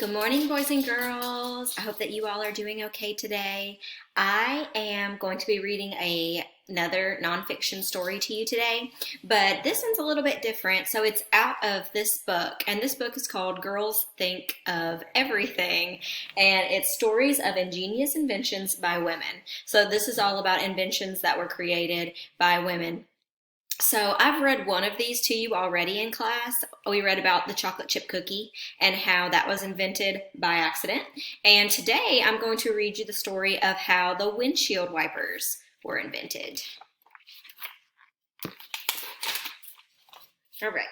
Good morning, boys and girls. I hope that you all are doing okay today. I am going to be reading another nonfiction story to you today, but this one's a little bit different. So it's out of this book, and this book is called Girls Think of Everything, and it's stories of ingenious inventions by women. So this is all about inventions that were created by women. So I've read one of these to you already in class. We read about the chocolate chip cookie and how that was invented by accident. And today I'm going to read you the story of how the windshield wipers were invented. All right,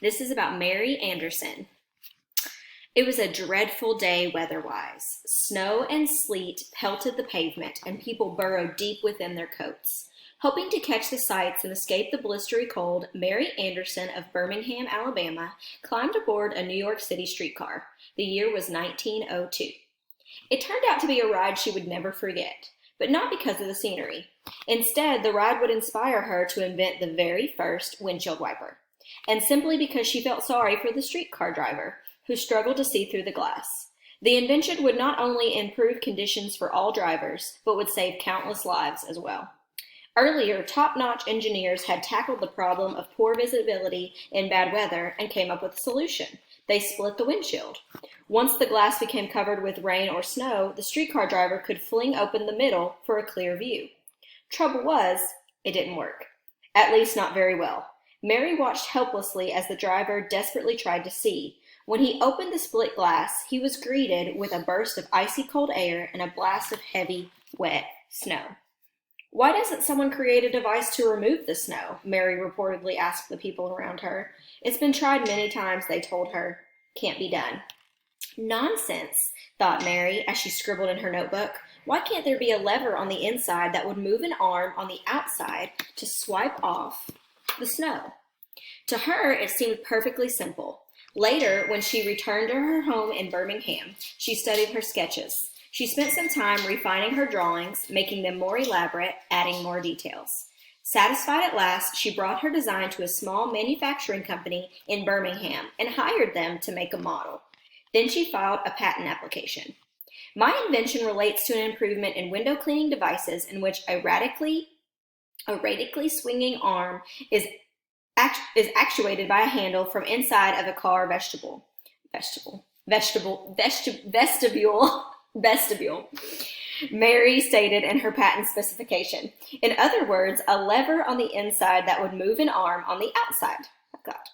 this is about Mary Anderson. It was a dreadful day weather-wise. Snow and sleet pelted the pavement, and people burrowed deep within their coats. Hoping to catch the sights and escape the blistery cold, Mary Anderson of Birmingham, Alabama, climbed aboard a New York City streetcar. The year was 1902. It turned out to be a ride she would never forget, but not because of the scenery. Instead, the ride would inspire her to invent the very first windshield wiper, and simply because she felt sorry for the streetcar driver, who struggled to see through the glass. The invention would not only improve conditions for all drivers, but would save countless lives as well. Earlier, top-notch engineers had tackled the problem of poor visibility in bad weather and came up with a solution. They split the windshield. Once the glass became covered with rain or snow, the streetcar driver could fling open the middle for a clear view. Trouble was, it didn't work. At least not very well. Mary watched helplessly as the driver desperately tried to see. When he opened the split glass, he was greeted with a burst of icy cold air and a blast of heavy, wet snow. "Why doesn't someone create a device to remove the snow?" Mary reportedly asked the people around her. "It's been tried many times," they told her. "Can't be done." "Nonsense," thought Mary as she scribbled in her notebook. "Why can't there be a lever on the inside that would move an arm on the outside to swipe off the snow?" To her, it seemed perfectly simple. Later, when she returned to her home in Birmingham, she studied her sketches. She spent some time refining her drawings, making them more elaborate, adding more details. Satisfied at last, she brought her design to a small manufacturing company in Birmingham and hired them to make a model. Then she filed a patent application. "My invention relates to an improvement in window cleaning devices in which a radically swinging arm is actuated by a handle from inside of a car vestibule. Mary stated in her patent specification. In other words, a lever on the inside that would move an arm on the outside. Oh, God.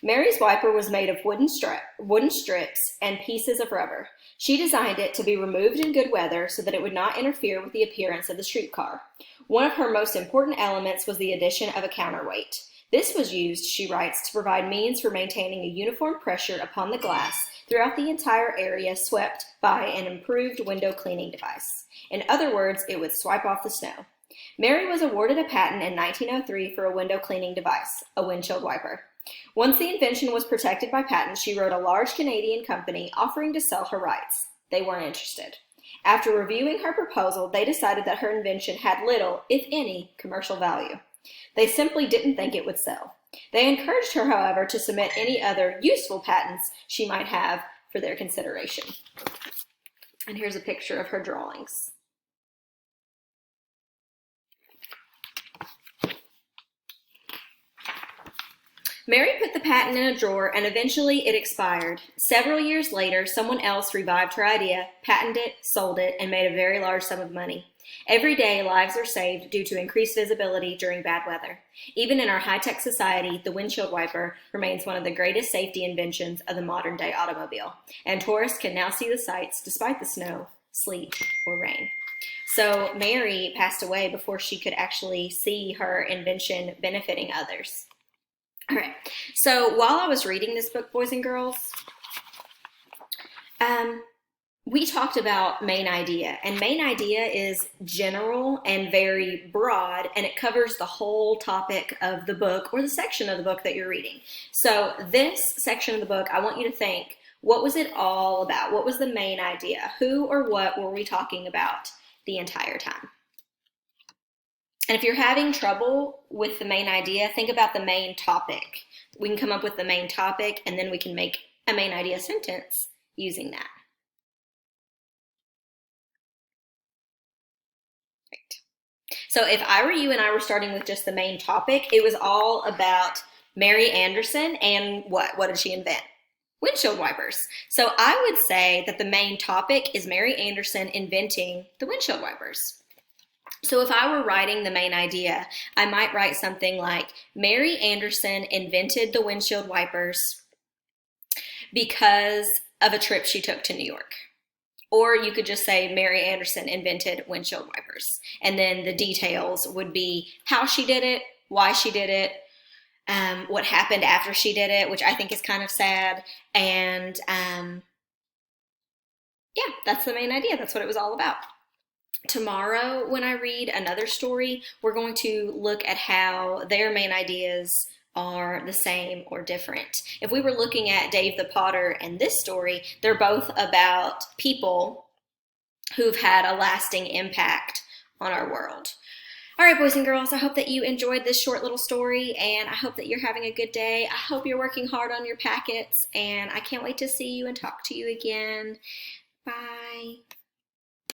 Mary's wiper was made of wooden strips and pieces of rubber. She designed it to be removed in good weather so that it would not interfere with the appearance of the streetcar. One of her most important elements was the addition of a counterweight. This was used, she writes, to provide means for maintaining a uniform pressure upon the glass throughout the entire area swept by an improved window cleaning device. In other words, it would swipe off the snow. Mary was awarded a patent in 1903 for a window cleaning device, a windshield wiper. Once the invention was protected by patent, she wrote a large Canadian company offering to sell her rights. They weren't interested. After reviewing her proposal, they decided that her invention had little, if any, commercial value. They simply didn't think it would sell. They encouraged her, however, to submit any other useful patents she might have for their consideration. And here's a picture of her drawings. Mary put the patent in a drawer, and eventually it expired. Several years later, someone else revived her idea, patented it, sold it, and made a very large sum of money. Every day, lives are saved due to increased visibility during bad weather. Even in our high-tech society, the windshield wiper remains one of the greatest safety inventions of the modern-day automobile, and tourists can now see the sights despite the snow, sleet, or rain. So Mary passed away before she could actually see her invention benefiting others. All right, so while I was reading this book, boys and girls, we talked about main idea, and main idea is general and very broad, and it covers the whole topic of the book or the section of the book that you're reading. So this section of the book, I want you to think, what was it all about? What was the main idea? Who or what were we talking about the entire time? And if you're having trouble with the main idea, think about the main topic. We can come up with the main topic, and then we can make a main idea sentence using that. Right. So if I were you and I were starting with just the main topic, it was all about Mary Anderson and what? What did she invent? Windshield wipers. So I would say that the main topic is Mary Anderson inventing the windshield wipers. So if I were writing the main idea, I might write something like Mary Anderson invented the windshield wipers because of a trip she took to New York. Or you could just say Mary Anderson invented windshield wipers. And then the details would be how she did it, why she did it, what happened after she did it, which I think is kind of sad. And yeah, that's the main idea. That's what it was all about. Tomorrow, when I read another story, we're going to look at how their main ideas are the same or different. If we were looking at Dave the Potter and this story, they're both about people who've had a lasting impact on our world. All right, boys and girls, I hope that you enjoyed this short little story, and I hope that you're having a good day. I hope you're working hard on your packets, and I can't wait to see you and talk to you again. Bye.